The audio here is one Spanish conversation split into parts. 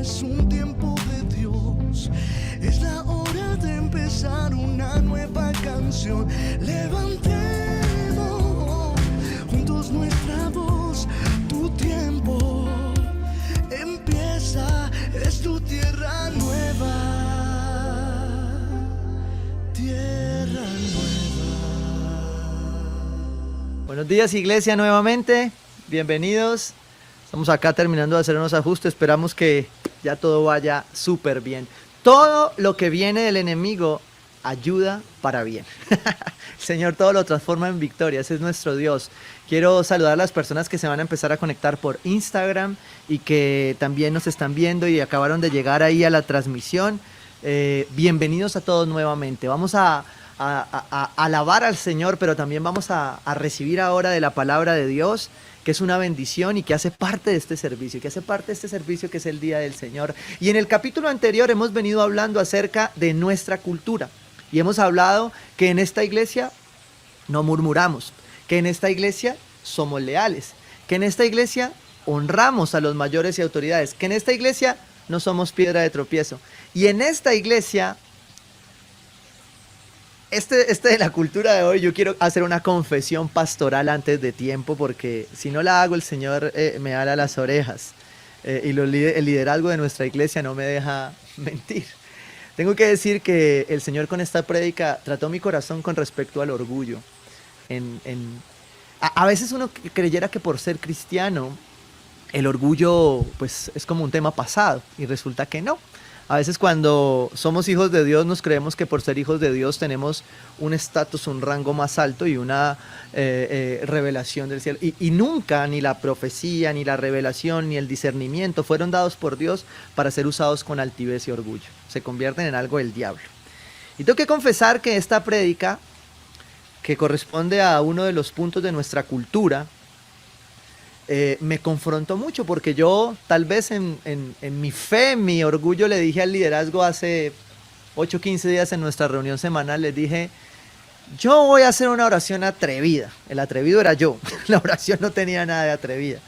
es un tiempo de Dios. Es la hora de empezar una nueva canción. Levantemos juntos nuestra voz. Tu tiempo empieza, es tu tierra nueva. Tierra nueva. Buenos días, iglesia, nuevamente. Bienvenidos. Estamos acá terminando de hacer unos ajustes. Esperamos que ya todo vaya súper bien. Todo lo que viene del enemigo ayuda para bien. El Señor todo lo transforma en victoria. Ese es nuestro Dios. Quiero saludar a las personas que se van a empezar a conectar por Instagram y que también nos están viendo y acabaron de llegar ahí a la transmisión. Bienvenidos a todos nuevamente. Vamos a alabar al Señor, pero también vamos a recibir ahora de la palabra de Dios, que es una bendición y que hace parte de este servicio, que es el Día del Señor. Y en el capítulo anterior hemos venido hablando acerca de nuestra cultura y hemos hablado que en esta iglesia no murmuramos, que en esta iglesia somos leales, que en esta iglesia honramos a los mayores y autoridades, que en esta iglesia no somos piedra de tropiezo. Y en esta iglesia, de la cultura de hoy, yo quiero hacer una confesión pastoral antes de tiempo, porque si no la hago el Señor me ala las orejas y el liderazgo de nuestra iglesia no me deja mentir. Tengo que decir que el Señor con esta prédica trató mi corazón con respecto al orgullo. A veces uno creyera que por ser cristiano el orgullo pues es como un tema pasado y resulta que no. A veces cuando somos hijos de Dios nos creemos que por ser hijos de Dios tenemos un estatus, un rango más alto y una revelación del cielo. Y nunca ni la profecía, ni la revelación, ni el discernimiento fueron dados por Dios para ser usados con altivez y orgullo. Se convierten en algo del diablo. Y tengo que confesar que esta prédica, que corresponde a uno de los puntos de nuestra cultura, me confrontó mucho, porque yo tal vez en mi fe, en mi orgullo, le dije al liderazgo hace 8 o 15 días en nuestra reunión semanal, les dije, yo voy a hacer una oración atrevida. El atrevido era yo, la oración no tenía nada de atrevida.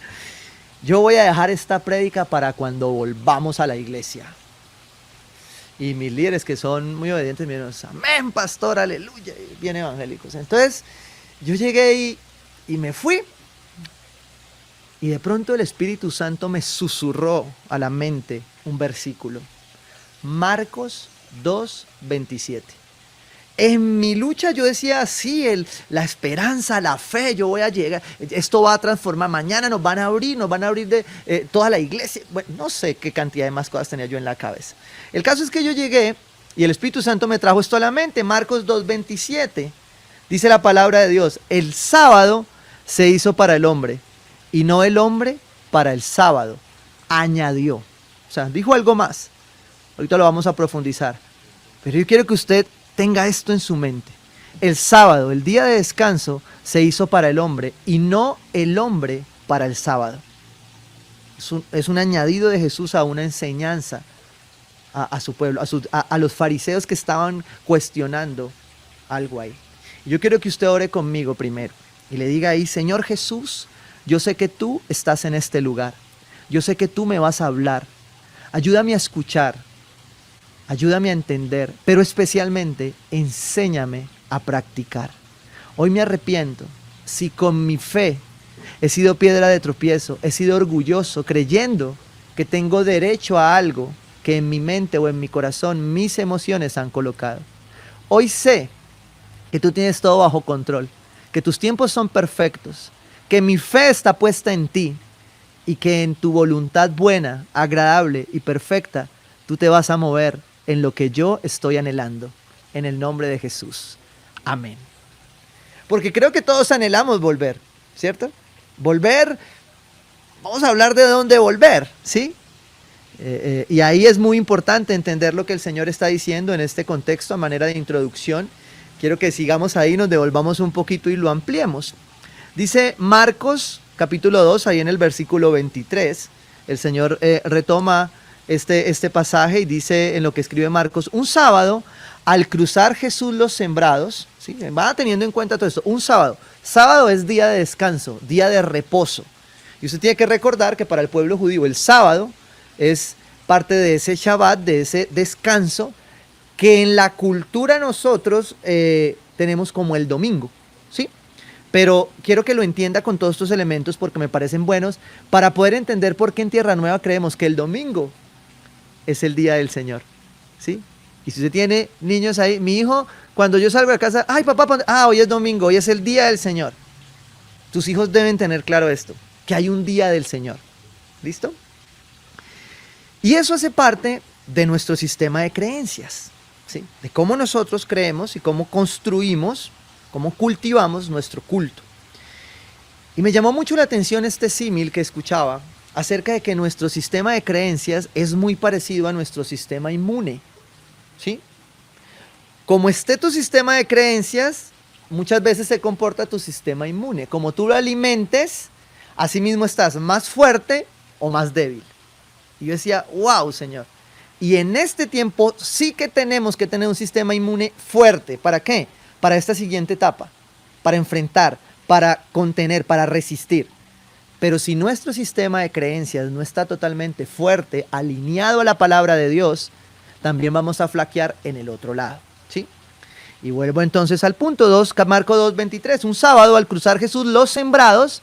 Yo voy a dejar esta prédica para cuando volvamos a la iglesia. Y mis líderes, que son muy obedientes, me dijeron, amén, pastor, aleluya, y bien evangélicos. Entonces yo llegué y me fui. Y de pronto el Espíritu Santo me susurró a la mente un versículo. Marcos 2:27. En mi lucha yo decía, sí, la esperanza, la fe, yo voy a llegar, esto va a transformar, mañana nos van a abrir de toda la iglesia. Bueno, no sé qué cantidad de más cosas tenía yo en la cabeza. El caso es que yo llegué y el Espíritu Santo me trajo esto a la mente. Marcos 2:27. Dice la palabra de Dios, el sábado se hizo para el hombre, y no el hombre para el sábado, añadió. O sea, dijo algo más. Ahorita lo vamos a profundizar. Pero yo quiero que usted tenga esto en su mente. El sábado, el día de descanso, se hizo para el hombre y no el hombre para el sábado. Es un añadido de Jesús a una enseñanza a su pueblo, a los fariseos que estaban cuestionando algo ahí. Yo quiero que usted ore conmigo primero y le diga ahí, Señor Jesús, yo sé que tú estás en este lugar. Yo sé que tú me vas a hablar. Ayúdame a escuchar. Ayúdame a entender. Pero especialmente, enséñame a practicar. Hoy me arrepiento si con mi fe he sido piedra de tropiezo, he sido orgulloso, creyendo que tengo derecho a algo que en mi mente o en mi corazón mis emociones han colocado. Hoy sé que tú tienes todo bajo control, que tus tiempos son perfectos, que mi fe está puesta en ti y que en tu voluntad buena, agradable y perfecta, tú te vas a mover en lo que yo estoy anhelando, en el nombre de Jesús. Amén. Porque creo que todos anhelamos volver, ¿cierto? Volver, vamos a hablar de dónde volver, ¿sí? Y ahí es muy importante entender lo que el Señor está diciendo en este contexto a manera de introducción. Quiero que sigamos ahí, nos devolvamos un poquito y lo ampliemos. Dice Marcos capítulo 2, ahí en el versículo 23, el Señor retoma este pasaje y dice en lo que escribe Marcos, un sábado, al cruzar Jesús los sembrados, ¿sí? Va teniendo en cuenta todo esto, un sábado es día de descanso, día de reposo. Y usted tiene que recordar que para el pueblo judío el sábado es parte de ese Shabbat, de ese descanso, que en la cultura nosotros tenemos como el domingo, ¿sí? Pero quiero que lo entienda con todos estos elementos porque me parecen buenos para poder entender por qué en Tierra Nueva creemos que el domingo es el día del Señor, ¿sí? Y si usted tiene niños ahí, mi hijo, cuando yo salgo de casa, ay papá, hoy es domingo, hoy es el día del Señor. Tus hijos deben tener claro esto, que hay un día del Señor, ¿listo? Y eso hace parte de nuestro sistema de creencias, ¿sí? De cómo nosotros creemos y cómo construimos, cómo cultivamos nuestro culto. Y me llamó mucho la atención este símil que escuchaba acerca de que nuestro sistema de creencias es muy parecido a nuestro sistema inmune, ¿sí? Como esté tu sistema de creencias, muchas veces se comporta tu sistema inmune. Como tú lo alimentes, así mismo estás más fuerte o más débil. Y yo decía, wow, Señor. Y en este tiempo sí que tenemos que tener un sistema inmune fuerte. ¿Para qué? Para esta siguiente etapa. Para enfrentar, para contener, para resistir. Pero si nuestro sistema de creencias no está totalmente fuerte, alineado a la palabra de Dios, también vamos a flaquear en el otro lado, ¿sí? Y vuelvo entonces al punto 2, Marcos 2:23. Un sábado, al cruzar Jesús los sembrados,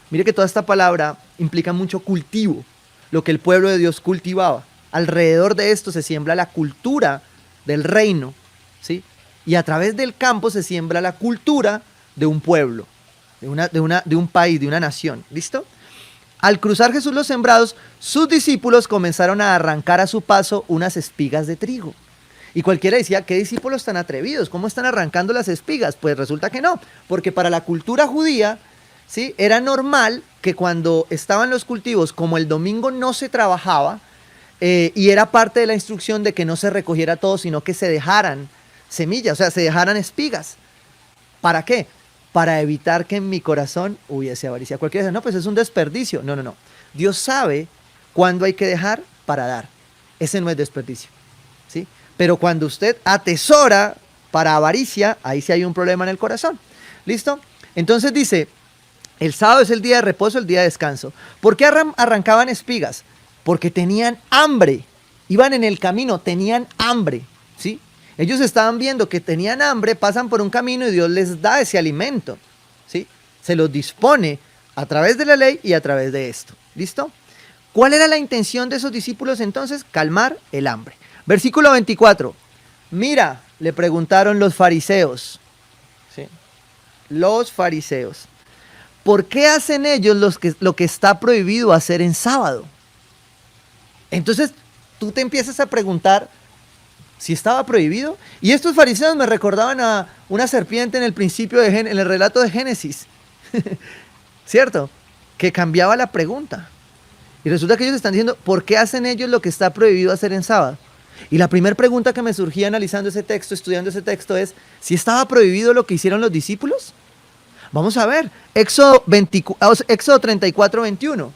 mire que toda esta palabra implica mucho cultivo, lo que el pueblo de Dios cultivaba. Alrededor de esto se siembra la cultura del reino, ¿sí? Y a través del campo se siembra la cultura de un pueblo, de un país, de una nación, ¿listo? Al cruzar Jesús los sembrados, sus discípulos comenzaron a arrancar a su paso unas espigas de trigo. Y cualquiera decía, ¿qué discípulos tan atrevidos? ¿Cómo están arrancando las espigas? Pues resulta que no, porque para la cultura judía, ¿sí?, era normal que cuando estaban los cultivos, como el domingo no se trabajaba, y era parte de la instrucción de que no se recogiera todo, sino que se dejaran semillas, o sea, se dejaran espigas. ¿Para qué? Para evitar que en mi corazón hubiese avaricia. Cualquiera dice, no, pues es un desperdicio. No, no, no. Dios sabe cuándo hay que dejar para dar. Ese no es desperdicio, ¿sí? Pero cuando usted atesora para avaricia, ahí sí hay un problema en el corazón. ¿Listo? Entonces dice, el sábado es el día de reposo, el día de descanso. ¿Por qué arrancaban espigas? Porque tenían hambre. Iban en el camino, tenían hambre, ¿sí? Ellos estaban viendo que tenían hambre, pasan por un camino y Dios les da ese alimento, ¿sí? Se los dispone a través de la ley y a través de esto. ¿Listo? ¿Cuál era la intención de esos discípulos entonces? Calmar el hambre. Versículo 24. Mira, le preguntaron los fariseos, ¿sí? Los fariseos, ¿por qué hacen ellos lo que está prohibido hacer en sábado? Entonces tú te empiezas a preguntar si estaba prohibido. Y estos fariseos me recordaban a una serpiente en el principio, en el relato de Génesis, ¿cierto? Que cambiaba la pregunta. Y resulta que ellos están diciendo, ¿por qué hacen ellos lo que está prohibido hacer en sábado? Y la primera pregunta que me surgía analizando ese texto, estudiando ese texto es, ¿si estaba prohibido lo que hicieron los discípulos? Vamos a ver, Éxodo 34:21.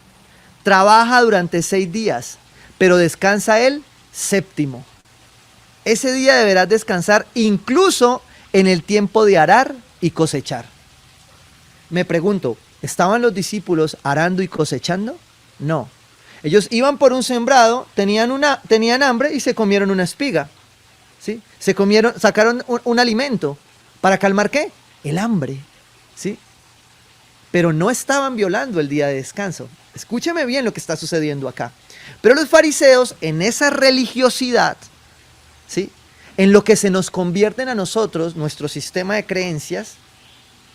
Trabaja durante 6 días, pero descansa el séptimo. Ese día deberás descansar incluso en el tiempo de arar y cosechar. Me pregunto, ¿estaban los discípulos arando y cosechando? No. Ellos iban por un sembrado, tenían hambre y se comieron una espiga, ¿sí? Sacaron un alimento. ¿Para calmar qué? El hambre, ¿sí? Pero no estaban violando el día de descanso. Escúcheme bien lo que está sucediendo acá. Pero los fariseos, en esa religiosidad, ¿sí?, en lo que se nos convierten a nosotros, nuestro sistema de creencias,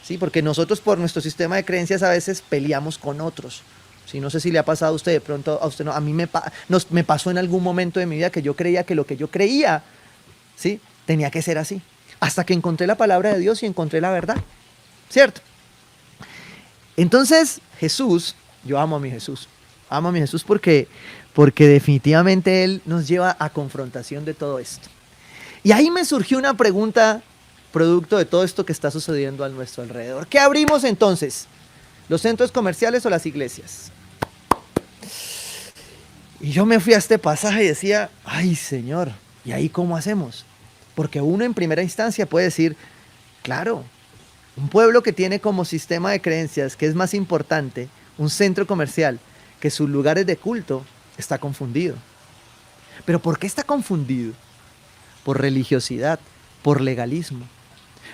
¿sí?, porque nosotros por nuestro sistema de creencias a veces peleamos con otros. ¿Sí? No sé si le ha pasado a usted, de pronto a usted no. A mí me pasó en algún momento de mi vida que yo creía que lo que yo creía, ¿sí?, tenía que ser así. Hasta que encontré la palabra de Dios y encontré la verdad, ¿cierto? Entonces Jesús, yo amo a mi Jesús porque definitivamente Él nos lleva a confrontación de todo esto. Y ahí me surgió una pregunta producto de todo esto que está sucediendo a nuestro alrededor. ¿Qué abrimos entonces? ¿Los centros comerciales o las iglesias? Y yo me fui a este pasaje y decía, ay Señor, ¿y ahí cómo hacemos? Porque uno en primera instancia puede decir, claro, un pueblo que tiene como sistema de creencias que es más importante un centro comercial que sus lugares de culto, está confundido. ¿Pero por qué está confundido? Por religiosidad, por legalismo.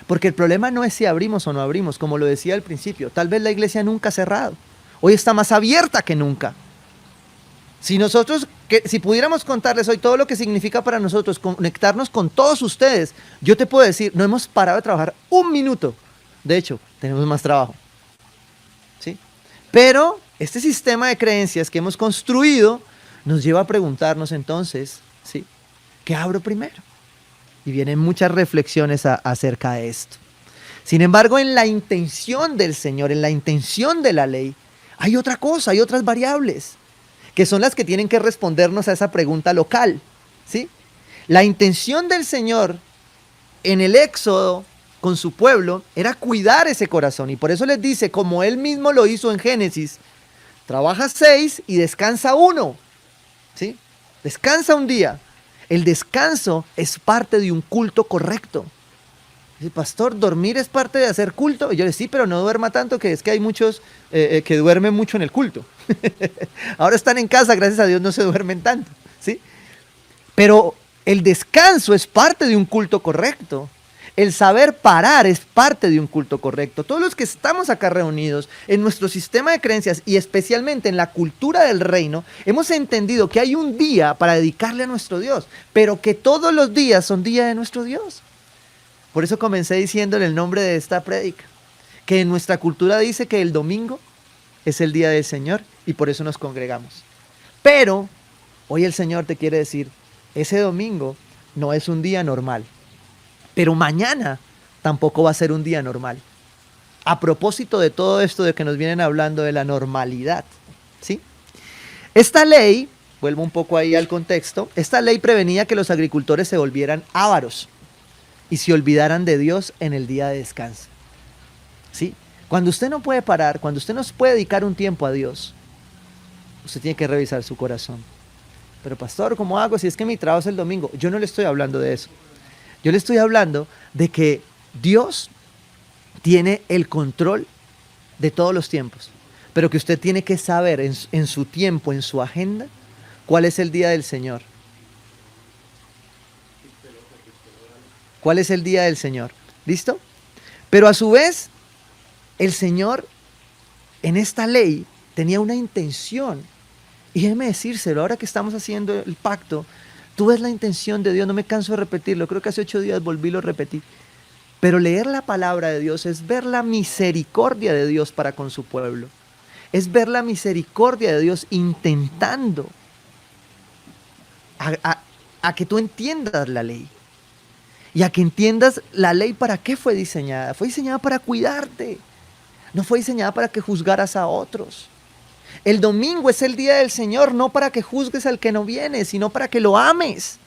Porque el problema no es si abrimos o no abrimos, como lo decía al principio. Tal vez la iglesia nunca ha cerrado. Hoy está más abierta que nunca. Si pudiéramos contarles hoy todo lo que significa para nosotros conectarnos con todos ustedes, yo te puedo decir, no hemos parado de trabajar un minuto. De hecho, tenemos más trabajo. ¿Sí? Pero este sistema de creencias que hemos construido nos lleva a preguntarnos entonces, ¿sí?, ¿qué abro primero? Y vienen muchas reflexiones acerca de esto. Sin embargo, en la intención del Señor, en la intención de la ley, hay otra cosa, hay otras variables, que son las que tienen que respondernos a esa pregunta local, ¿sí? La intención del Señor en el Éxodo con su pueblo era cuidar ese corazón, y por eso les dice, como Él mismo lo hizo en Génesis, trabaja 6 y descansa 1, ¿sí? Descansa un día. El descanso es parte de un culto correcto. Dice, pastor, ¿dormir es parte de hacer culto? Y yo le digo, sí, pero no duerma tanto, que es que hay muchos que duermen mucho en el culto. Ahora están en casa, gracias a Dios no se duermen tanto, ¿sí? Pero el descanso es parte de un culto correcto. El saber parar es parte de un culto correcto. Todos los que estamos acá reunidos en nuestro sistema de creencias y especialmente en la cultura del reino, hemos entendido que hay un día para dedicarle a nuestro Dios, pero que todos los días son día de nuestro Dios. Por eso comencé diciéndole el nombre de esta prédica, que en nuestra cultura dice que el domingo es el día del Señor y por eso nos congregamos. Pero hoy el Señor te quiere decir, ese domingo no es un día normal. Pero mañana tampoco va a ser un día normal. A propósito de todo esto de que nos vienen hablando de la normalidad, ¿sí? Esta ley, vuelvo un poco ahí al contexto, esta ley prevenía que los agricultores se volvieran ávaros y se olvidaran de Dios en el día de descanso, ¿sí? Cuando usted no puede parar, cuando usted no puede dedicar un tiempo a Dios, usted tiene que revisar su corazón. Pero pastor, ¿cómo hago si es que mi trabajo es el domingo? Yo no le estoy hablando de eso. Yo le estoy hablando de que Dios tiene el control de todos los tiempos, pero que usted tiene que saber en su tiempo, en su agenda, cuál es el día del Señor. ¿Cuál es el día del Señor? ¿Listo? Pero a su vez, el Señor en esta ley tenía una intención. Y déjeme decírselo, ahora que estamos haciendo el pacto, tú ves la intención de Dios, no me canso de repetirlo, creo que hace 8 días volví y lo repetí. Pero leer la palabra de Dios es ver la misericordia de Dios para con su pueblo. Es ver la misericordia de Dios intentando a que tú entiendas la ley. Y a que entiendas la ley para qué fue diseñada. Fue diseñada para cuidarte. No fue diseñada para que juzgaras a otros. El domingo es el día del Señor, no para que juzgues al que no viene, sino para que lo ames.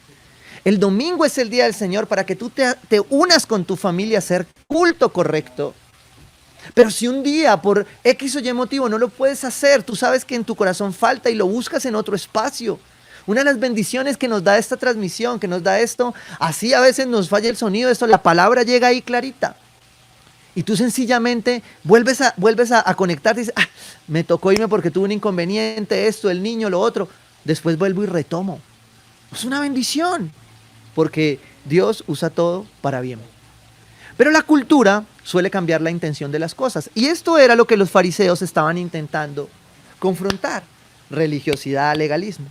El domingo es el día del Señor para que tú te unas con tu familia a hacer culto correcto. Pero si un día por X o Y motivo no lo puedes hacer, tú sabes que en tu corazón falta y lo buscas en otro espacio. Una de las bendiciones que nos da esta transmisión, que nos da esto, así a veces nos falla el sonido, la palabra llega ahí clarita. Y tú sencillamente vuelves a conectarte y dices, me tocó irme porque tuve un inconveniente, esto, el niño, lo otro. Después vuelvo y retomo. Es una bendición, porque Dios usa todo para bien. Pero la cultura suele cambiar la intención de las cosas. Y esto era lo que los fariseos estaban intentando confrontar. Religiosidad, legalismo.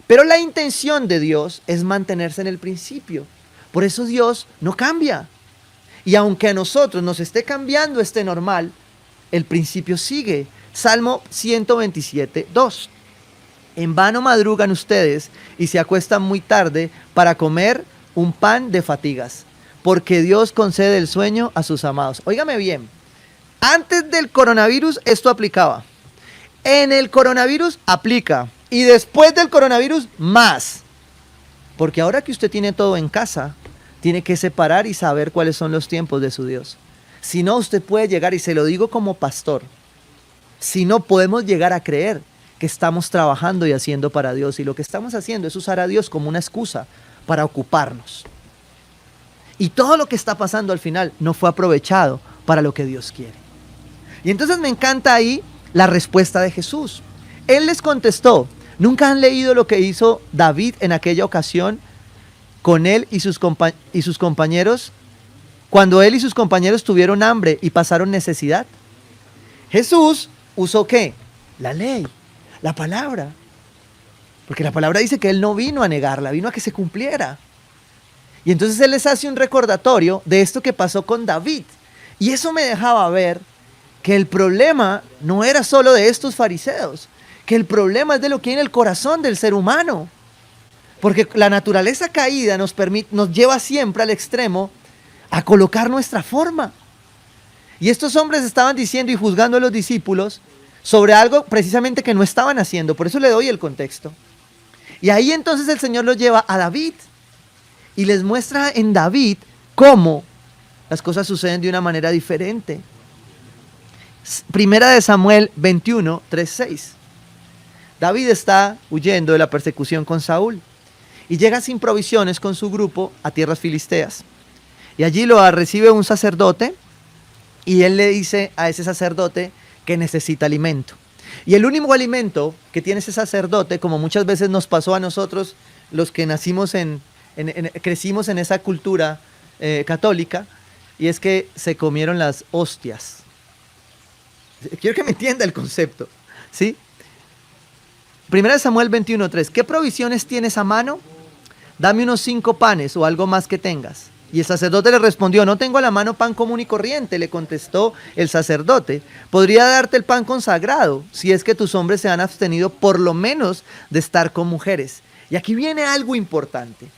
Pero la intención de Dios es mantenerse en el principio. Por eso Dios no cambia. Y aunque a nosotros nos esté cambiando este normal, el principio sigue. Salmo 127, 2. En vano madrugan ustedes y se acuestan muy tarde para comer un pan de fatigas, porque Dios concede el sueño a sus amados. Óigame bien, antes del coronavirus esto aplicaba. En el coronavirus aplica. Y después del coronavirus más. Porque ahora que usted tiene todo en casa, tiene que separar y saber cuáles son los tiempos de su Dios. Si no, usted puede llegar, y se lo digo como pastor, si no podemos llegar a creer que estamos trabajando y haciendo para Dios, y lo que estamos haciendo es usar a Dios como una excusa para ocuparnos. Y todo lo que está pasando al final no fue aprovechado para lo que Dios quiere. Y entonces me encanta ahí la respuesta de Jesús. Él les contestó, ¿Nunca han leído lo que hizo David en aquella ocasión con él y sus compañeros? Cuando él y sus compañeros tuvieron hambre y pasaron necesidad. Jesús usó ¿qué? La ley, la palabra. Porque la palabra dice que él no vino a negarla, vino a que se cumpliera. Y entonces él les hace un recordatorio de esto que pasó con David. Y eso me dejaba ver que el problema no era solo de estos fariseos, que el problema es de lo que hay en el corazón del ser humano. Porque la naturaleza caída nos lleva siempre al extremo a colocar nuestra forma. Y estos hombres estaban diciendo y juzgando a los discípulos sobre algo precisamente que no estaban haciendo. Por eso le doy el contexto. Y ahí entonces el Señor los lleva a David y les muestra en David cómo las cosas suceden de una manera diferente. Primera de Samuel 21, 3, 6. David está huyendo de la persecución con Saúl y llega sin provisiones con su grupo a tierras filisteas. Y allí lo recibe un sacerdote y él le dice a ese sacerdote que necesita alimento. Y el único alimento que tiene ese sacerdote, como muchas veces nos pasó a nosotros, los que nacimos crecimos en esa cultura católica, y es que se comieron las hostias. Quiero que me entienda el concepto, ¿sí? Primera de Samuel 21:3. ¿Qué provisiones tienes a mano? Dame unos 5 panes o algo más que tengas. Y el sacerdote le respondió, no tengo a la mano pan común y corriente. Le contestó el sacerdote, podría darte el pan consagrado si es que tus hombres se han abstenido por lo menos de estar con mujeres. Y aquí viene algo importante,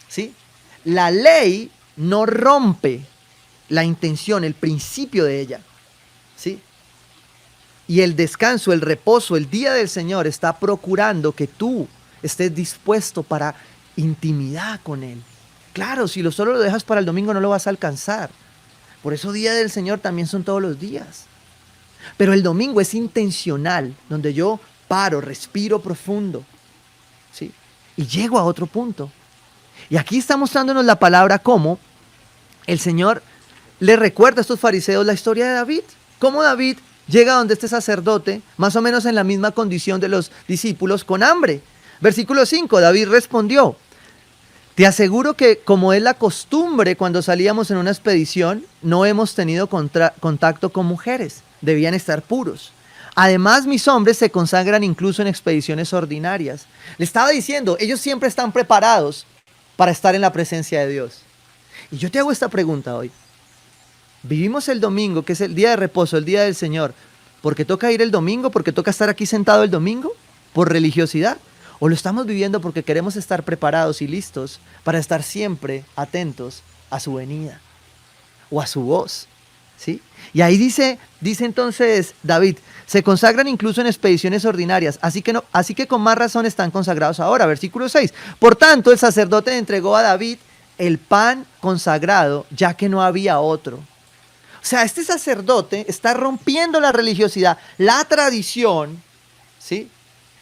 ¿sí? La ley no rompe la intención, el principio de ella, ¿sí? Y el descanso, el reposo, el día del Señor está procurando que tú estés dispuesto para intimidad con Él. Claro, si solo lo dejas para el domingo no lo vas a alcanzar. Por eso día del Señor también son todos los días. Pero el domingo es intencional, donde yo paro, respiro profundo, ¿sí? Y llego a otro punto. Y aquí está mostrándonos la palabra cómo el Señor le recuerda a estos fariseos la historia de David. Cómo David llega donde este sacerdote, más o menos en la misma condición de los discípulos, con hambre. Versículo 5, David respondió, te aseguro que como es la costumbre cuando salíamos en una expedición, no hemos tenido contacto con mujeres, debían estar puros. Además, mis hombres se consagran incluso en expediciones ordinarias. Le estaba diciendo, ellos siempre están preparados para estar en la presencia de Dios. Y yo te hago esta pregunta hoy. ¿Vivimos el domingo, que es el día de reposo, el día del Señor, porque toca ir el domingo, porque toca estar aquí sentado el domingo, por religiosidad? ¿O lo estamos viviendo porque queremos estar preparados y listos para estar siempre atentos a su venida o a su voz? ¿Sí? Y ahí dice entonces David, se consagran incluso en expediciones ordinarias, así que con más razón están consagrados ahora. Versículo 6. Por tanto, el sacerdote entregó a David el pan consagrado, ya que no había otro. O sea, este sacerdote está rompiendo la religiosidad, la tradición, ¿sí?,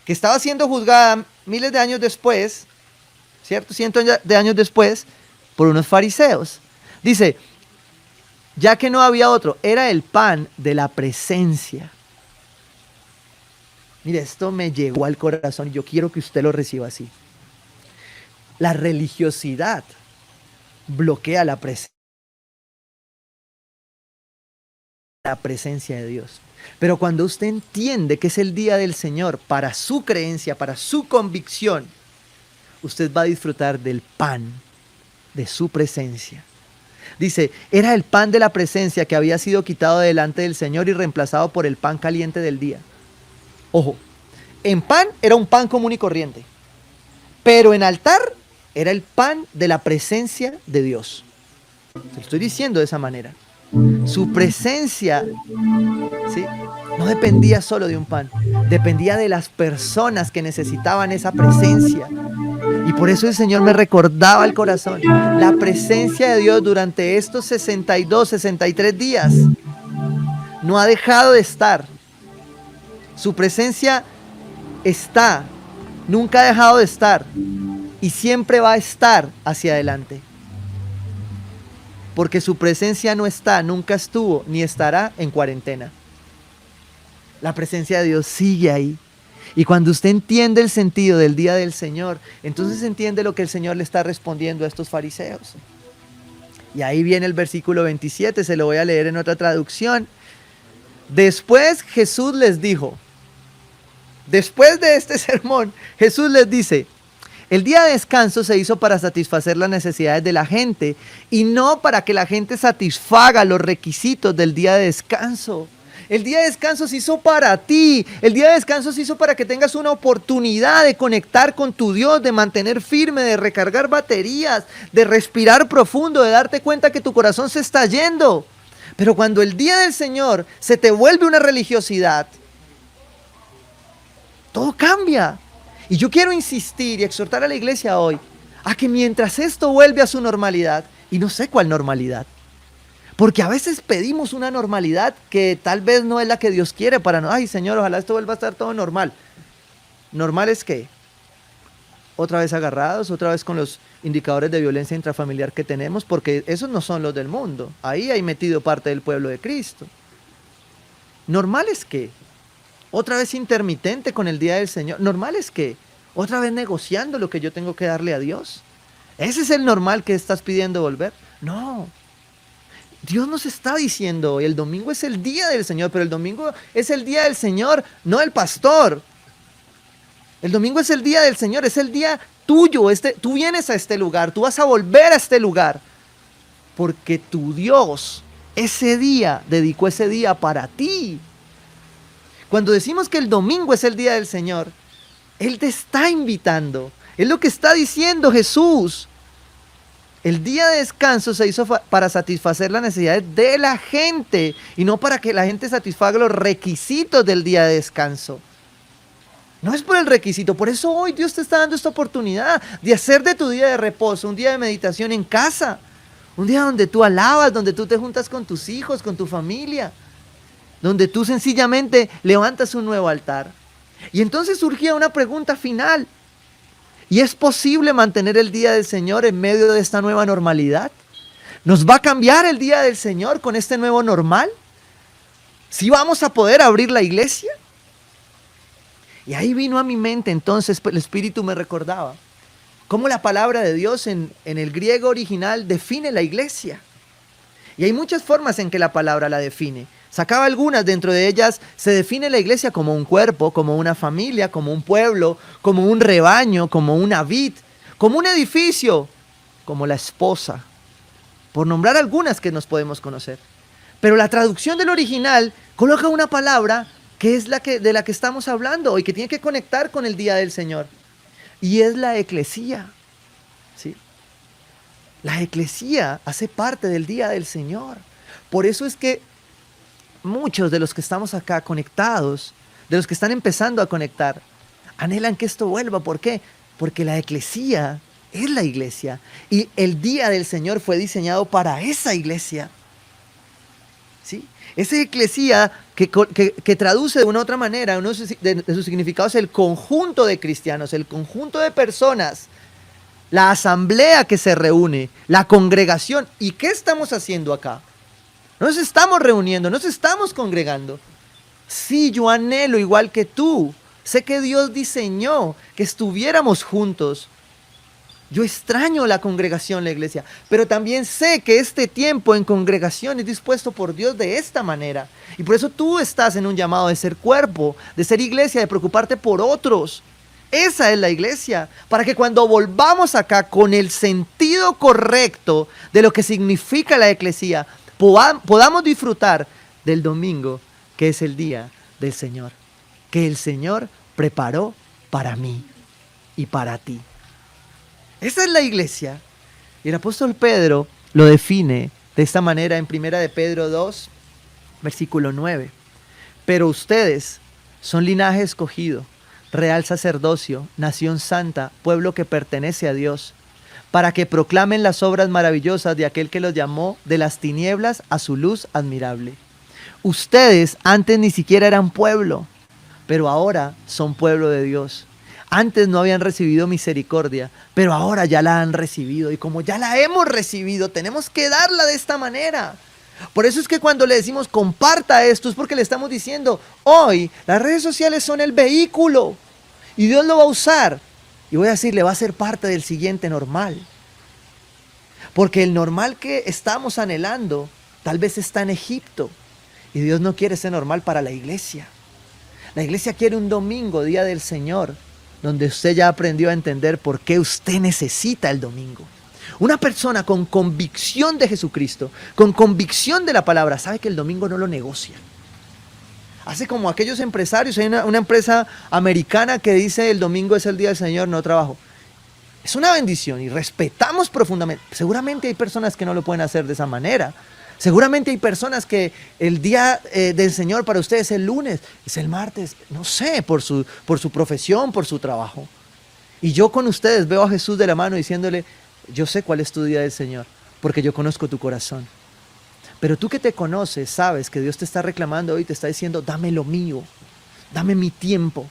que estaba siendo juzgada miles de años después, ¿cierto? Cientos de años después, por unos fariseos. Dice, ya que no había otro, era el pan de la presencia. Mire, esto me llegó al corazón y yo quiero que usted lo reciba así. La religiosidad bloquea la presencia de Dios. Pero cuando usted entiende que es el día del Señor para su creencia, para su convicción, usted va a disfrutar del pan de su presencia. Dice, era el pan de la presencia que había sido quitado delante del Señor y reemplazado por el pan caliente del día. Ojo, en pan era un pan común y corriente, pero en altar era el pan de la presencia de Dios. Se lo estoy diciendo de esa manera. Su presencia, ¿sí?, no dependía solo de un pan, dependía de las personas que necesitaban esa presencia. Y por eso el Señor me recordaba al corazón la presencia de Dios durante estos 62, 63 días. No ha dejado de estar. Su presencia está, nunca ha dejado de estar y siempre va a estar hacia adelante. Porque su presencia no está, nunca estuvo, ni estará en cuarentena. La presencia de Dios sigue ahí. Y cuando usted entiende el sentido del día del Señor, entonces entiende lo que el Señor le está respondiendo a estos fariseos. Y ahí viene el versículo 27, se lo voy a leer en otra traducción. Después Jesús les dijo, después de este sermón, Jesús les dice, el día de descanso se hizo para satisfacer las necesidades de la gente y no para que la gente satisfaga los requisitos del día de descanso. El día de descanso se hizo para ti. El día de descanso se hizo para que tengas una oportunidad de conectar con tu Dios, de mantener firme, de recargar baterías, de respirar profundo, de darte cuenta que tu corazón se está yendo. Pero cuando el día del Señor se te vuelve una religiosidad, todo cambia. Y yo quiero insistir y exhortar a la iglesia hoy a que mientras esto vuelve a su normalidad, y no sé cuál normalidad, porque a veces pedimos una normalidad que tal vez no es la que Dios quiere para nosotros. Ay, Señor, ojalá esto vuelva a estar todo normal. ¿Normal es qué? Otra vez agarrados, otra vez con los indicadores de violencia intrafamiliar que tenemos, porque esos no son los del mundo. Ahí hay metido parte del pueblo de Cristo. ¿Normal es qué? Otra vez intermitente con el día del Señor. ¿Normal es qué? Otra vez negociando lo que yo tengo que darle a Dios. ¿Ese es el normal que estás pidiendo volver? No. Dios nos está diciendo hoy, el domingo es el día del Señor, pero el domingo es el día del Señor, no del pastor. El domingo es el día del Señor, es el día tuyo. Tú vienes a este lugar, tú vas a volver a este lugar, porque tu Dios ese día dedicó ese día para ti. Cuando decimos que el domingo es el día del Señor, Él te está invitando. Es lo que está diciendo Jesús. El día de descanso se hizo para satisfacer las necesidades de la gente y no para que la gente satisfaga los requisitos del día de descanso. No es por el requisito, por eso hoy Dios te está dando esta oportunidad de hacer de tu día de reposo un día de meditación en casa, un día donde tú alabas, donde tú te juntas con tus hijos, con tu familia, donde tú sencillamente levantas un nuevo altar. Y entonces surgía una pregunta final. ¿Y es posible mantener el día del Señor en medio de esta nueva normalidad? ¿Nos va a cambiar el día del Señor con este nuevo normal? ¿Sí vamos a poder abrir la iglesia? Y ahí vino a mi mente, entonces el Espíritu me recordaba cómo la palabra de Dios en el griego original define la iglesia. Y hay muchas formas en que la palabra la define. Sacaba algunas, dentro de ellas se define la iglesia como un cuerpo, como una familia, como un pueblo, como un rebaño, como una vid, como un edificio, como la esposa, por nombrar algunas que nos podemos conocer. Pero la traducción del original coloca una palabra que es de la que estamos hablando y que tiene que conectar con el día del Señor. Y es la eclesía. ¿Sí? La eclesía hace parte del día del Señor. Por eso es que muchos de los que estamos acá conectados, de los que están empezando a conectar, anhelan que esto vuelva. ¿Por qué? Porque la eclesía es la iglesia y el día del Señor fue diseñado para esa iglesia. ¿Sí? Esa eclesía que traduce de una u otra manera, uno de sus significados, el conjunto de cristianos, el conjunto de personas, la asamblea que se reúne, la congregación. ¿Y qué estamos haciendo acá? No nos estamos reuniendo, nos estamos congregando. Sí, yo anhelo igual que tú. Sé que Dios diseñó que estuviéramos juntos. Yo extraño la congregación, la iglesia, pero también sé que este tiempo en congregación es dispuesto por Dios de esta manera. Y por eso tú estás en un llamado de ser cuerpo, de ser iglesia, de preocuparte por otros. Esa es la iglesia, para que cuando volvamos acá con el sentido correcto de lo que significa la eclesía, podamos disfrutar del domingo, que es el día del Señor, que el Señor preparó para mí y para ti. Esa es la iglesia. Y el apóstol Pedro lo define de esta manera en 1 de Pedro 2, versículo 9. Pero ustedes son linaje escogido, real sacerdocio, nación santa, pueblo que pertenece a Dios, para que proclamen las obras maravillosas de aquel que los llamó de las tinieblas a su luz admirable. Ustedes antes ni siquiera eran pueblo, pero ahora son pueblo de Dios. Antes no habían recibido misericordia, pero ahora ya la han recibido. Y como ya la hemos recibido, tenemos que darla de esta manera. Por eso es que cuando le decimos comparta esto, es porque le estamos diciendo, hoy las redes sociales son el vehículo y Dios lo va a usar. Y voy a decirle, va a ser parte del siguiente normal. Porque el normal que estamos anhelando tal vez está en Egipto. Y Dios no quiere ese normal para la iglesia. La iglesia quiere un domingo, día del Señor, donde usted ya aprendió a entender por qué usted necesita el domingo. Una persona con convicción de Jesucristo, con convicción de la palabra, sabe que el domingo no lo negocia. Hace como aquellos empresarios, hay una empresa americana que dice el domingo es el día del Señor, no trabajo. Es una bendición y respetamos profundamente. Seguramente hay personas que no lo pueden hacer de esa manera. Seguramente hay personas que el día del Señor para ustedes es el lunes, es el martes, no sé, por su profesión, por su trabajo. Y yo con ustedes veo a Jesús de la mano diciéndole, yo sé cuál es tu día del Señor, porque yo conozco tu corazón. Pero tú que te conoces, sabes que Dios te está reclamando hoy, te está diciendo, dame lo mío, dame mi tiempo,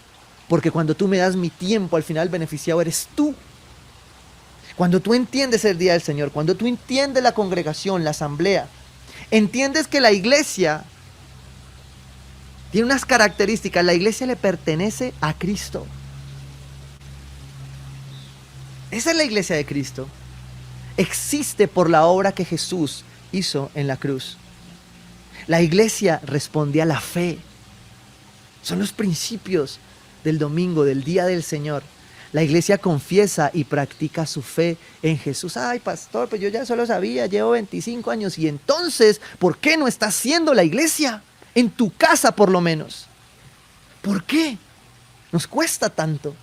porque cuando tú me das mi tiempo, al final beneficiado eres tú. Cuando tú entiendes el día del Señor, cuando tú entiendes la congregación, la asamblea, entiendes que la iglesia tiene unas características, la iglesia le pertenece a Cristo. Esa es la iglesia de Cristo. Existe por la obra que Jesús hizo en la cruz. La iglesia responde a la fe. Son los principios del domingo, del día del Señor. La iglesia confiesa y practica su fe en Jesús. Ay, pastor, pues yo ya solo sabía, llevo 25 años. Y entonces, ¿por qué no está haciendo la iglesia? En tu casa, por lo menos. ¿Por qué? Nos cuesta tanto.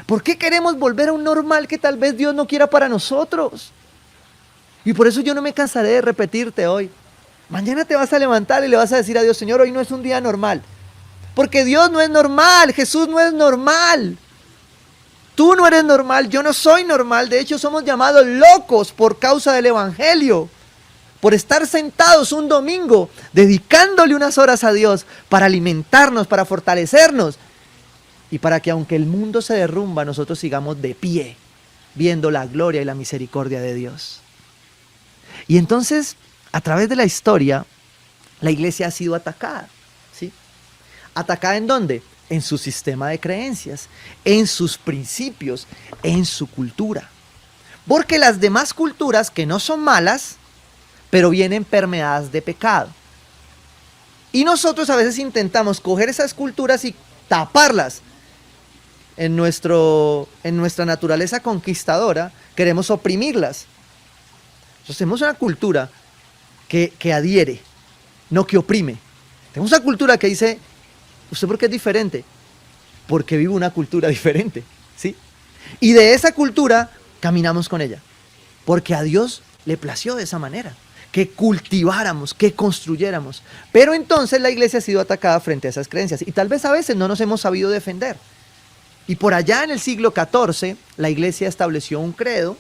¿Por qué queremos volver a un normal que tal vez Dios no quiera para nosotros? Y por eso yo no me cansaré de repetirte hoy. Mañana te vas a levantar y le vas a decir a Dios, Señor, hoy no es un día normal. Porque Dios no es normal, Jesús no es normal. Tú no eres normal, yo no soy normal. De hecho, somos llamados locos por causa del Evangelio. Por estar sentados un domingo, dedicándole unas horas a Dios para alimentarnos, para fortalecernos. Y para que aunque el mundo se derrumba, nosotros sigamos de pie, viendo la gloria y la misericordia de Dios. Y entonces, a través de la historia, la iglesia ha sido atacada. ¿Sí? ¿Atacada en dónde? En su sistema de creencias, en sus principios, en su cultura. Porque las demás culturas, que no son malas, pero vienen permeadas de pecado. Y nosotros a veces intentamos coger esas culturas y taparlas. En nuestra naturaleza conquistadora, queremos oprimirlas. Entonces tenemos una cultura que adhiere, no que oprime. Tenemos una cultura que dice, ¿usted por qué es diferente? Porque vive una cultura diferente, ¿sí? Y de esa cultura caminamos con ella, porque a Dios le plació de esa manera, que cultiváramos, que construyéramos. Pero entonces la iglesia ha sido atacada frente a esas creencias, y tal vez a veces no nos hemos sabido defender. Y por allá en el siglo XIV, la iglesia estableció un credo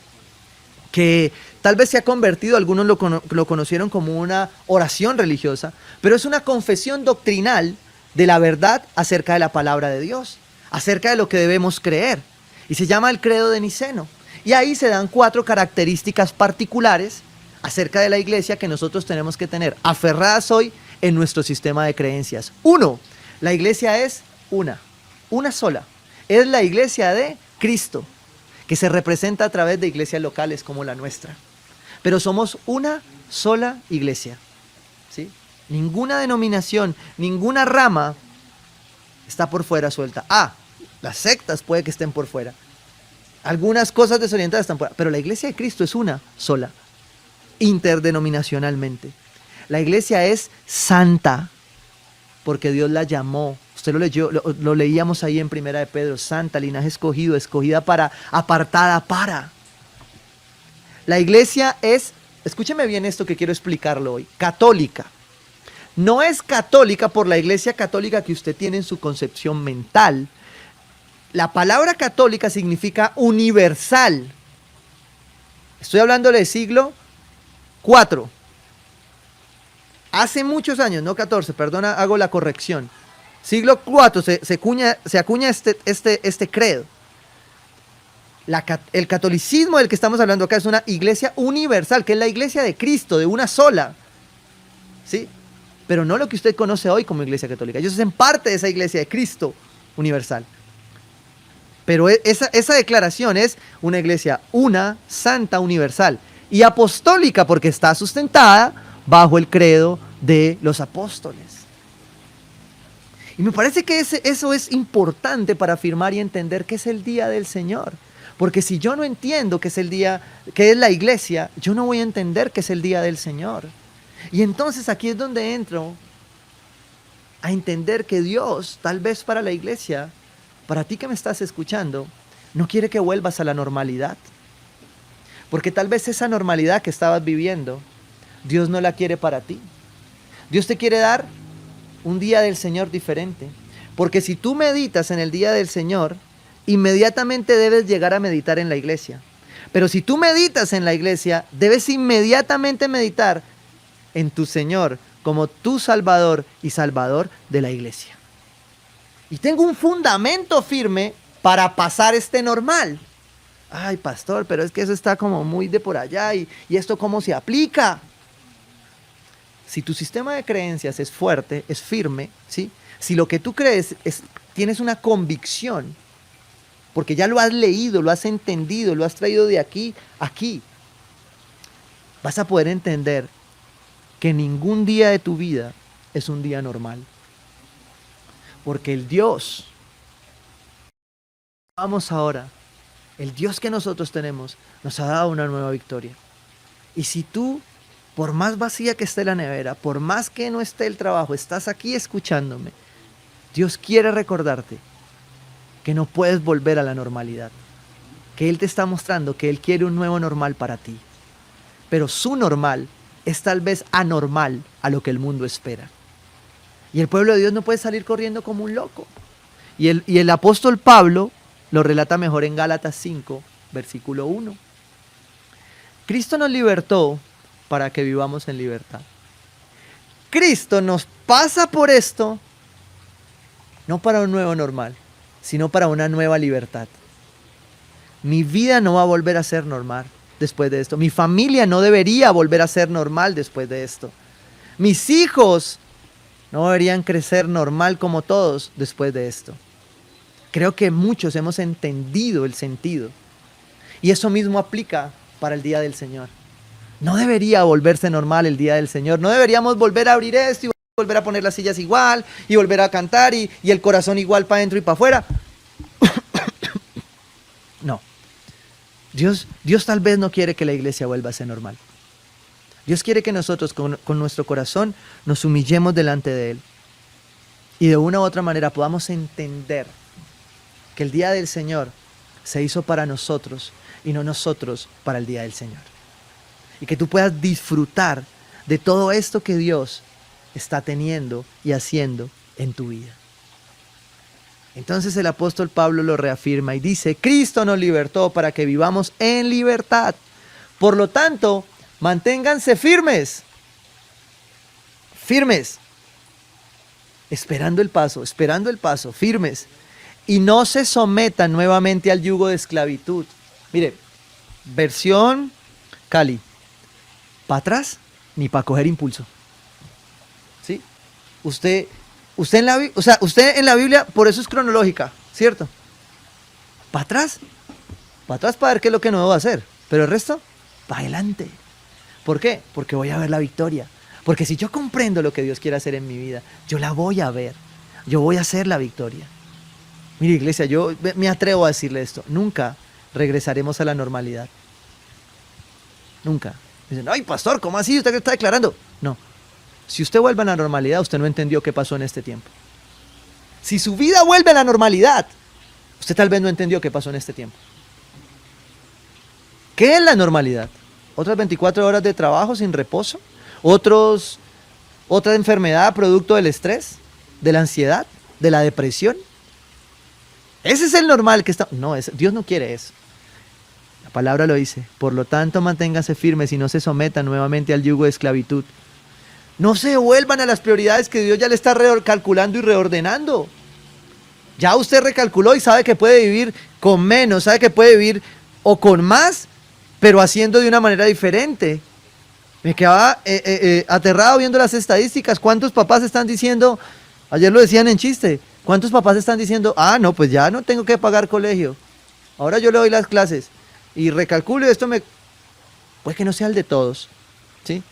que tal vez se ha convertido, algunos lo conocieron como una oración religiosa, pero es una confesión doctrinal de la verdad acerca de la palabra de Dios, acerca de lo que debemos creer. Y se llama el credo de Niceno. Y ahí se dan 4 características particulares acerca de la iglesia que nosotros tenemos que tener aferradas hoy en nuestro sistema de creencias. 1, la iglesia es una sola. Es la iglesia de Cristo, que se representa a través de iglesias locales como la nuestra. Pero somos una sola iglesia, ¿sí? Ninguna denominación, ninguna rama está por fuera suelta. Las sectas puede que estén por fuera. Algunas cosas desorientadas están por fuera. Pero la iglesia de Cristo es una sola, interdenominacionalmente. La iglesia es santa, porque Dios la llamó. Usted lo leyó, lo leíamos ahí en Primera de Pedro, santa, linaje escogido, escogida para, apartada para. La iglesia es, escúcheme bien esto que quiero explicarlo hoy, católica. No es católica por la iglesia católica que usted tiene en su concepción mental. La palabra católica significa universal. Estoy hablando del siglo IV. Hace muchos años, no 14, perdona, hago la corrección. Siglo IV se acuña este credo. El catolicismo del que estamos hablando acá es una iglesia universal, que es la iglesia de Cristo, de una sola. ¿sí? Pero no lo que usted conoce hoy como Iglesia Católica. Ellos hacen parte de esa Iglesia de Cristo universal. Pero esa declaración es una iglesia una, santa, universal y apostólica porque está sustentada bajo el credo de los apóstoles. Y me parece que eso es importante para afirmar y entender que es el día del Señor. Porque si yo no entiendo que es el día, que es la iglesia, yo no voy a entender que es el día del Señor. Y entonces aquí es donde entro a entender que Dios, tal vez para la iglesia, para ti que me estás escuchando, no quiere que vuelvas a la normalidad. Porque tal vez esa normalidad que estabas viviendo, Dios no la quiere para ti. Dios te quiere dar un día del Señor diferente. Porque si tú meditas en el día del Señor, inmediatamente debes llegar a meditar en la iglesia. Pero si tú meditas en la iglesia, debes inmediatamente meditar en tu Señor como tu Salvador y Salvador de la iglesia. Y tengo un fundamento firme para pasar este normal. Ay, pastor, pero es que eso está como muy de por allá y esto cómo se aplica. Si tu sistema de creencias es fuerte, es firme, ¿sí? Si lo que tú crees tienes una convicción, porque ya lo has leído, lo has entendido, lo has traído de aquí a aquí, vas a poder entender que ningún día de tu vida es un día normal. Porque el Dios, vamos ahora, el Dios que nosotros tenemos, nos ha dado una nueva victoria. Y si tú, por más vacía que esté la nevera, por más que no esté el trabajo, estás aquí escuchándome, Dios quiere recordarte que no puedes volver a la normalidad. Que Él te está mostrando que Él quiere un nuevo normal para ti. Pero su normal es tal vez anormal a lo que el mundo espera. Y el pueblo de Dios no puede salir corriendo como un loco. Y el apóstol Pablo lo relata mejor en Gálatas 5, versículo 1. Cristo nos libertó para que vivamos en libertad. Cristo nos pasa por esto, no para un nuevo normal, sino para una nueva libertad. Mi vida no va a volver a ser normal después de esto. Mi familia no debería volver a ser normal después de esto. Mis hijos no deberían crecer normal como todos después de esto. Creo que muchos hemos entendido el sentido. Y eso mismo aplica para el día del Señor. No debería volverse normal el día del Señor. No deberíamos volver a abrir esto y volver a poner las sillas igual y volver a cantar y el corazón igual para adentro y para afuera. No. Dios tal vez no quiere que la iglesia vuelva a ser normal. Dios quiere que nosotros con nuestro corazón nos humillemos delante de Él. Y de una u otra manera podamos entender que el día del Señor se hizo para nosotros y no nosotros para el día del Señor. Y que tú puedas disfrutar de todo esto que Dios está teniendo y haciendo en tu vida. Entonces el apóstol Pablo lo reafirma y dice: Cristo nos libertó para que vivamos en libertad. Por lo tanto, manténganse firmes. Firmes. Esperando el paso, firmes. Y no se sometan nuevamente al yugo de esclavitud. Mire, versión Cali. Para atrás ni para coger impulso. ¿Sí? Usted en la Biblia, por eso es cronológica, ¿cierto? Para atrás para ver qué es lo que no debo hacer. Pero el resto, para adelante. ¿Por qué? Porque voy a ver la victoria. Porque si yo comprendo lo que Dios quiere hacer en mi vida, yo la voy a ver. Yo voy a hacer la victoria. Mire, iglesia, yo me atrevo a decirle esto. Nunca regresaremos a la normalidad. Nunca. Dicen: ay, pastor, ¿cómo así? ¿Usted qué está declarando? No. Si usted vuelve a la normalidad, usted no entendió qué pasó en este tiempo. Si su vida vuelve a la normalidad, usted tal vez no entendió qué pasó en este tiempo. ¿Qué es la normalidad? ¿Otras 24 horas de trabajo sin reposo? ¿Otra enfermedad producto del estrés? ¿De la ansiedad? ¿De la depresión? Ese es el normal que está... No, Dios no quiere eso. La palabra lo dice: por lo tanto, manténganse firmes y no se sometan nuevamente al yugo de esclavitud. No se vuelvan a las prioridades que Dios ya le está recalculando y reordenando. Ya usted recalculó y sabe que puede vivir con menos, sabe que puede vivir o con más, pero haciendo de una manera diferente. Me quedaba aterrado viendo las estadísticas. ¿Cuántos papás están diciendo, ayer lo decían en chiste, cuántos papás están diciendo, ah, no, pues ya no tengo que pagar colegio, ahora yo le doy las clases y recalculo y esto me... Puede que no sea el de todos, ¿sí?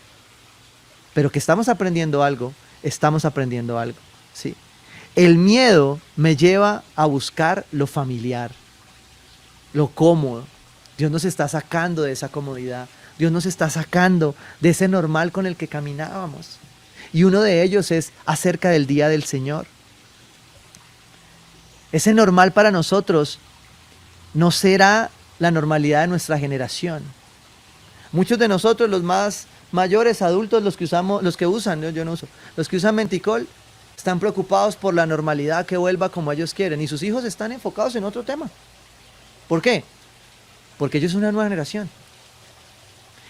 Pero que estamos aprendiendo algo, ¿sí? El miedo me lleva a buscar lo familiar, lo cómodo. Dios nos está sacando de esa comodidad. Dios nos está sacando de ese normal con el que caminábamos. Y uno de ellos es acerca del día del Señor. Ese normal para nosotros no será la normalidad de nuestra generación. Muchos de nosotros, los más mayores, adultos, los que usan, yo no uso, los que usan Menticol, están preocupados por la normalidad que vuelva como ellos quieren. Y sus hijos están enfocados en otro tema. ¿Por qué? Porque ellos son una nueva generación.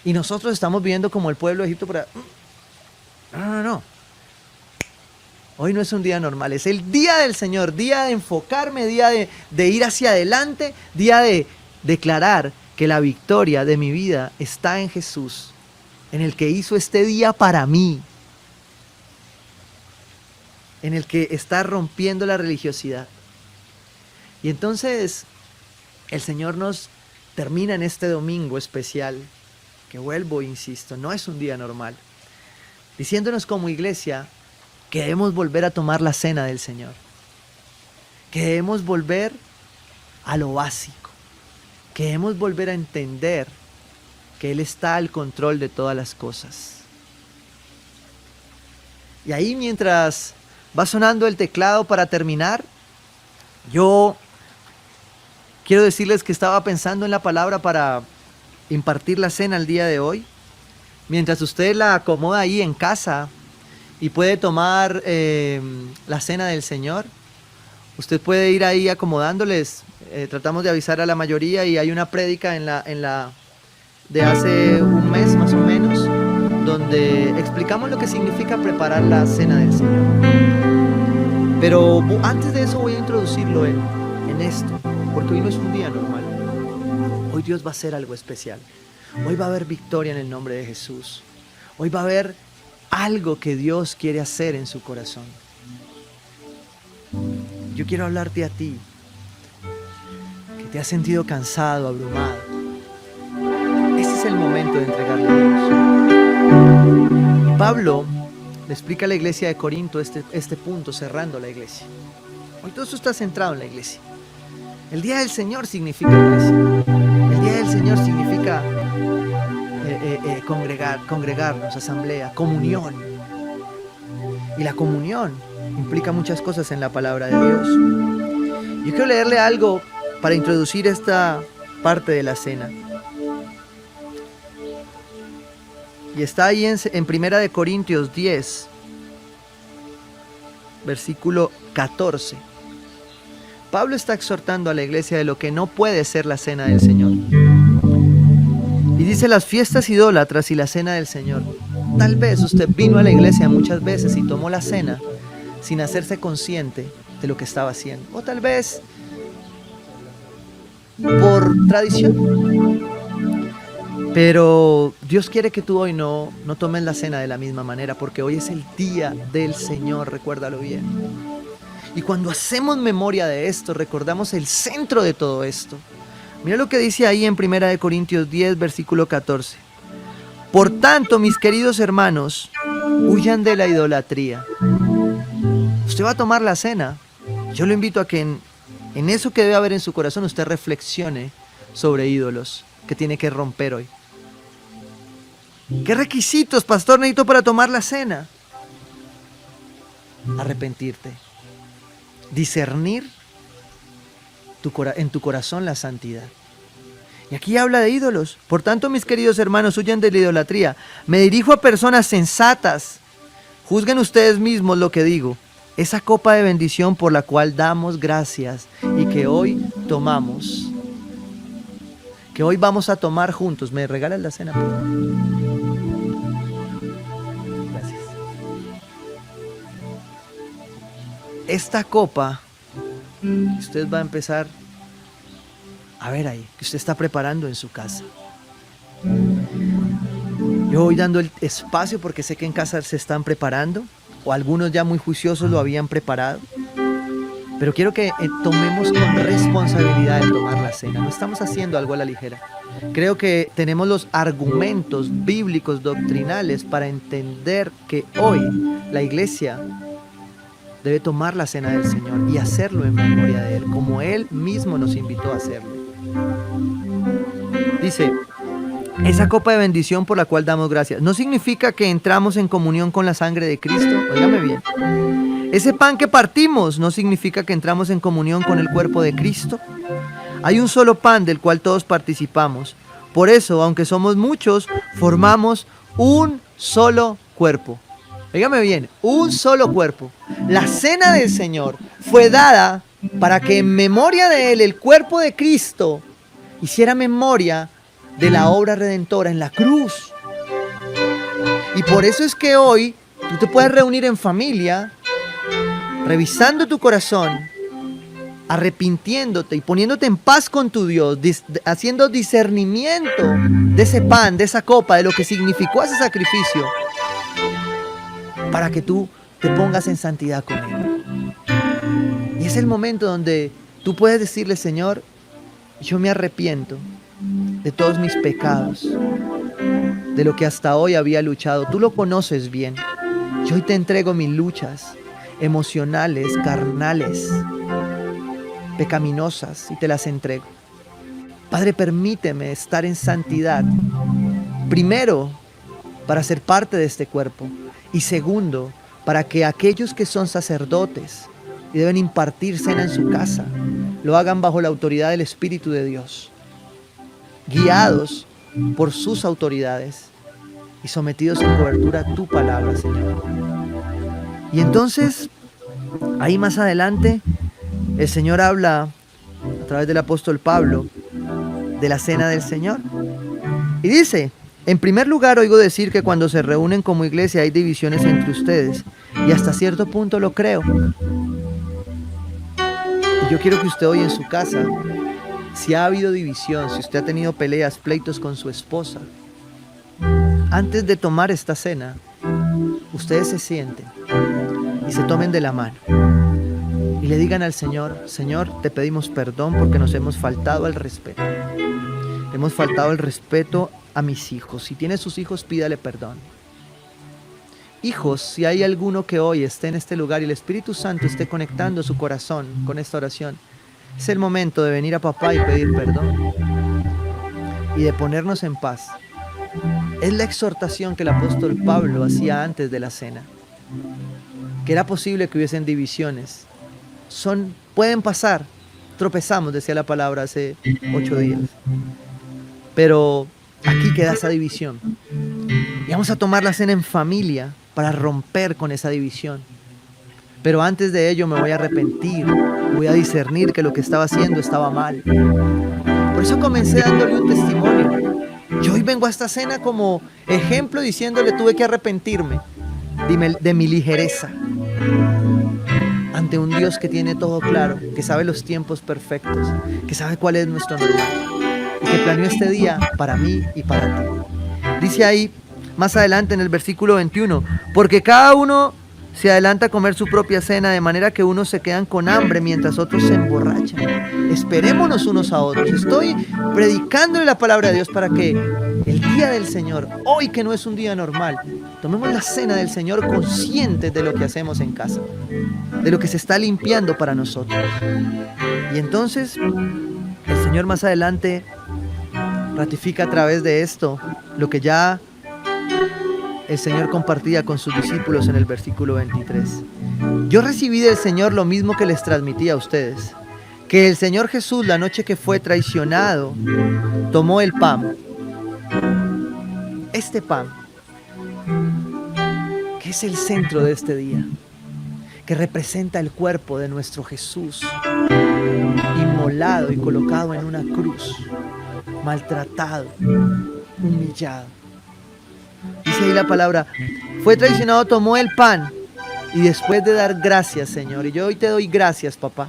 Y nosotros estamos viviendo como el pueblo de Egipto. No. Hoy no es un día normal, es el día del Señor, día de enfocarme, día de ir hacia adelante, día de declarar que la victoria de mi vida está en Jesús, en el que hizo este día para mí, en el que está rompiendo la religiosidad. Y entonces el Señor nos termina en este domingo especial, que vuelvo, insisto, no es un día normal, diciéndonos como iglesia que debemos volver a tomar la cena del Señor, que debemos volver a lo básico, que debemos volver a entender que Él está al control de todas las cosas. Y ahí, mientras va sonando el teclado para terminar, yo quiero decirles que estaba pensando en la palabra para impartir la cena el día de hoy. Mientras usted la acomoda ahí en casa y puede tomar la cena del Señor, usted puede ir ahí acomodándoles. Tratamos de avisar a la mayoría y hay una prédica en la de hace un mes más o menos, donde explicamos lo que significa preparar la cena del Señor. Pero antes de eso voy a introducirlo en esto, porque hoy no es un día normal. Hoy Dios va a hacer algo especial. Hoy va a haber victoria en el nombre de Jesús. Hoy va a haber algo que Dios quiere hacer en su corazón. Yo quiero hablarte a ti, que te has sentido cansado, abrumado. Este es el momento de entregarle a Dios. Pablo le explica a la iglesia de Corinto este punto, cerrando la iglesia. Hoy todo esto está centrado en la iglesia. El día del Señor significa iglesia. El día del Señor significa congregarnos, asamblea, comunión. Y la comunión implica muchas cosas en la palabra de Dios. Yo quiero leerle algo para introducir esta parte de la cena. Y está ahí en 1 de Corintios 10, versículo 14. Pablo está exhortando a la iglesia de lo que no puede ser la cena del Señor. Y dice: las fiestas idólatras y la cena del Señor. Tal vez usted vino a la iglesia muchas veces y tomó la cena sin hacerse consciente de lo que estaba haciendo. O tal vez por tradición. Pero Dios quiere que tú hoy no tomes la cena de la misma manera, porque hoy es el día del Señor, recuérdalo bien. Y cuando hacemos memoria de esto, recordamos el centro de todo esto. Mira lo que dice ahí en 1 de Corintios 10, versículo 14. Por tanto, mis queridos hermanos, huyan de la idolatría. Usted va a tomar la cena. Yo lo invito a que en eso que debe haber en su corazón, usted reflexione sobre ídolos que tiene que romper hoy. ¿Qué requisitos, pastor, necesito para tomar la cena? Arrepentirte. Discernir en tu corazón la santidad. Y aquí habla de ídolos. Por tanto, mis queridos hermanos, huyan de la idolatría. Me dirijo a personas sensatas. Juzguen ustedes mismos lo que digo. Esa copa de bendición por la cual damos gracias y que hoy tomamos, que hoy vamos a tomar juntos. ¿Me regalas la cena, por favor? Gracias. Esta copa, usted va a empezar a ver ahí, que usted está preparando en su casa. Yo voy dando el espacio porque sé que en casa se están preparando, o algunos ya muy juiciosos lo habían preparado. Pero quiero que tomemos con responsabilidad el tomar la cena. No estamos haciendo algo a la ligera. Creo que tenemos los argumentos bíblicos, doctrinales, para entender que hoy la iglesia debe tomar la cena del Señor y hacerlo en memoria de Él, como Él mismo nos invitó a hacerlo. Dice, esa copa de bendición por la cual damos gracias, no significa que entramos en comunión con la sangre de Cristo. Óigame bien. Ese pan que partimos no significa que entramos en comunión con el cuerpo de Cristo. Hay un solo pan del cual todos participamos. Por eso, aunque somos muchos, formamos un solo cuerpo. Óigame bien, un solo cuerpo. La cena del Señor fue dada para que en memoria de Él, el cuerpo de Cristo, hiciera memoria de la obra redentora en la cruz. Y por eso es que hoy tú te puedes reunir en familia, revisando tu corazón, arrepintiéndote y poniéndote en paz con tu Dios, haciendo discernimiento de ese pan, de esa copa, de lo que significó ese sacrificio, para que tú te pongas en santidad con Él. Y es el momento donde tú puedes decirle, Señor, yo me arrepiento de todos mis pecados, de lo que hasta hoy había luchado. Tú lo conoces bien. Yo hoy te entrego mis luchas emocionales, carnales, pecaminosas, y te las entrego. Padre, permíteme estar en santidad, primero, para ser parte de este cuerpo, y segundo, para que aquellos que son sacerdotes y deben impartir cena en su casa, lo hagan bajo la autoridad del Espíritu de Dios, guiados por sus autoridades y sometidos en cobertura a tu palabra, Señor. Y entonces, ahí más adelante, el Señor habla a través del apóstol Pablo de la cena del Señor. Y dice, en primer lugar oigo decir que cuando se reúnen como iglesia hay divisiones entre ustedes. Y hasta cierto punto lo creo. Y yo quiero que usted hoy en su casa, si ha habido división, si usted ha tenido peleas, pleitos con su esposa, antes de tomar esta cena, ustedes se sienten y se tomen de la mano y le digan al Señor, Señor, te pedimos perdón porque nos hemos faltado al respeto. Hemos faltado el respeto a mis hijos. Si tiene sus hijos, pídale perdón. Hijos, si hay alguno que hoy esté en este lugar y el Espíritu Santo esté conectando su corazón con esta oración, es el momento de venir a papá y pedir perdón y de ponernos en paz. Es la exhortación que el apóstol Pablo hacía antes de la cena, que era posible que hubiesen divisiones. Pueden pasar, tropezamos, decía la palabra hace 8 días, pero aquí queda esa división. Y vamos a tomar la cena en familia para romper con esa división. Pero antes de ello me voy a arrepentir, voy a discernir que lo que estaba haciendo estaba mal. Por eso comencé dándole un testimonio. Yo hoy vengo a esta cena como ejemplo diciéndole, tuve que arrepentirme de mi ligereza ante un Dios que tiene todo claro, que sabe los tiempos perfectos, que sabe cuál es nuestro normal y que planeó este día para mí y para ti. Dice ahí más adelante en el versículo 21, porque cada uno se adelanta a comer su propia cena, de manera que unos se quedan con hambre mientras otros se emborrachan. Esperémonos unos a otros. Estoy predicándole la palabra de Dios para que el día del Señor, hoy que no es un día normal, tomemos la cena del Señor conscientes de lo que hacemos en casa, de lo que se está limpiando para nosotros. Y entonces el Señor más adelante ratifica a través de esto lo que ya el Señor compartía con sus discípulos en el versículo 23. Yo recibí del Señor lo mismo que les transmití a ustedes, que el Señor Jesús, la noche que fue traicionado, tomó el pan. Este pan, que es el centro de este día, que representa el cuerpo de nuestro Jesús, inmolado y colocado en una cruz, maltratado, humillado. Dice ahí la palabra, fue traicionado, tomó el pan y después de dar gracias, Señor, y yo hoy te doy gracias, papá,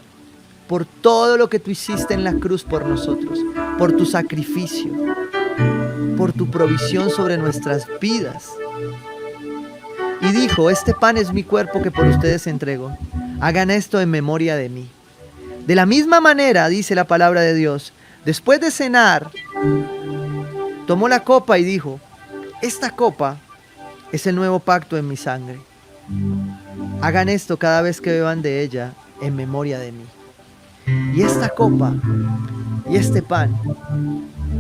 por todo lo que tú hiciste en la cruz por nosotros, por tu sacrificio, por tu provisión sobre nuestras vidas. Y dijo: este pan es mi cuerpo que por ustedes entrego. Hagan esto en memoria de mí. De la misma manera, dice la palabra de Dios, después de cenar, tomó la copa y dijo: esta copa es el nuevo pacto en mi sangre. Hagan esto cada vez que beban de ella en memoria de mí. Y esta copa y este pan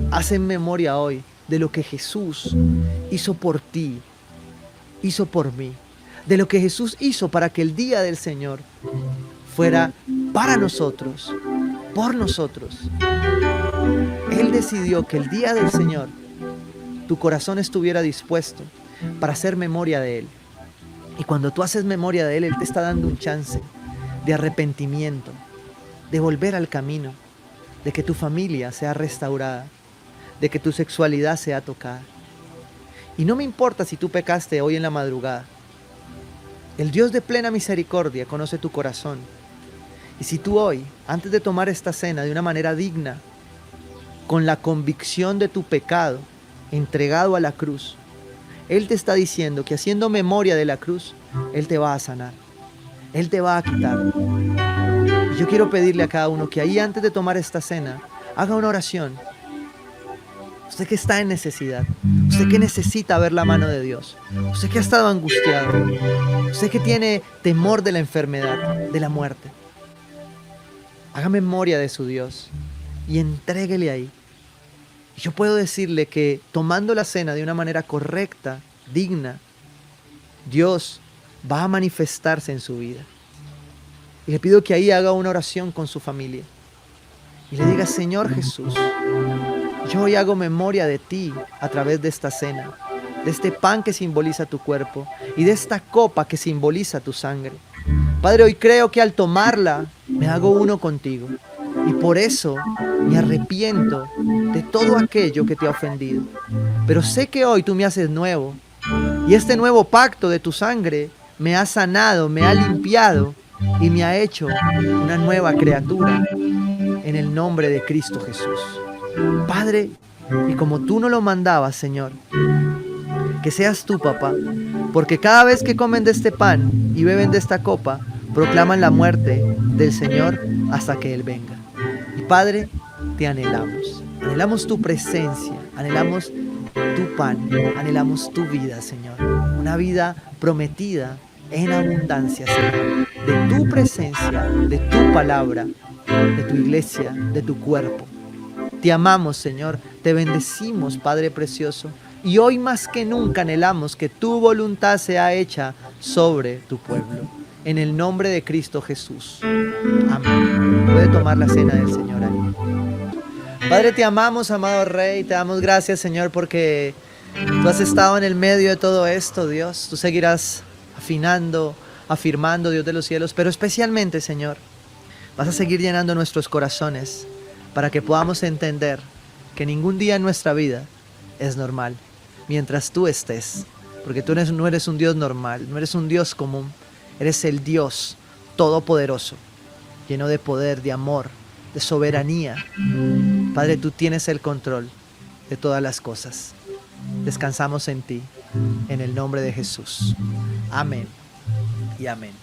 hacen memoria hoy de lo que Jesús hizo por ti, hizo por mí, de lo que Jesús hizo para que el día del Señor fuera para nosotros, por nosotros. Él decidió que el día del Señor tu corazón estuviera dispuesto para hacer memoria de Él. Y cuando tú haces memoria de Él, Él te está dando un chance de arrepentimiento, de volver al camino, de que tu familia sea restaurada, de que tu sexualidad sea tocada. Y no me importa si tú pecaste hoy en la madrugada. El Dios de plena misericordia conoce tu corazón. Y si tú hoy, antes de tomar esta cena de una manera digna, con la convicción de tu pecado entregado a la cruz, Él te está diciendo que haciendo memoria de la cruz, Él te va a sanar, Él te va a quitar. Y yo quiero pedirle a cada uno que ahí antes de tomar esta cena, haga una oración. Usted que está en necesidad, usted que necesita ver la mano de Dios, usted que ha estado angustiado, usted que tiene temor de la enfermedad, de la muerte, haga memoria de su Dios y entréguele ahí. Y yo puedo decirle que tomando la cena de una manera correcta, digna, Dios va a manifestarse en su vida. Y le pido que ahí haga una oración con su familia y le diga: Señor Jesús, yo hoy hago memoria de ti a través de esta cena, de este pan que simboliza tu cuerpo y de esta copa que simboliza tu sangre. Padre, hoy creo que al tomarla me hago uno contigo y por eso me arrepiento de todo aquello que te ha ofendido. Pero sé que hoy tú me haces nuevo y este nuevo pacto de tu sangre me ha sanado, me ha limpiado y me ha hecho una nueva criatura en el nombre de Cristo Jesús. Padre, y como tú no lo mandabas, Señor, que seas tú, papá, porque cada vez que comen de este pan y beben de esta copa, proclaman la muerte del Señor hasta que Él venga. Y Padre, te anhelamos tu presencia, anhelamos tu pan, anhelamos tu vida, Señor, una vida prometida en abundancia, Señor, de tu presencia, de tu palabra, de tu iglesia, de tu cuerpo. Te amamos, Señor, te bendecimos, Padre precioso, y hoy más que nunca anhelamos que tu voluntad sea hecha sobre tu pueblo. En el nombre de Cristo Jesús. Amén. Puede tomar la cena del Señor ahí. Padre, te amamos, amado Rey, te damos gracias, Señor, porque tú has estado en el medio de todo esto, Dios. Tú seguirás afinando, afirmando, Dios de los cielos, pero especialmente, Señor, vas a seguir llenando nuestros corazones para que podamos entender que ningún día en nuestra vida es normal mientras tú estés, porque tú no eres un Dios normal, no eres un Dios común, eres el Dios todopoderoso, lleno de poder, de amor, de soberanía. Padre, tú tienes el control de todas las cosas. Descansamos en ti, en el nombre de Jesús. Amén y amén.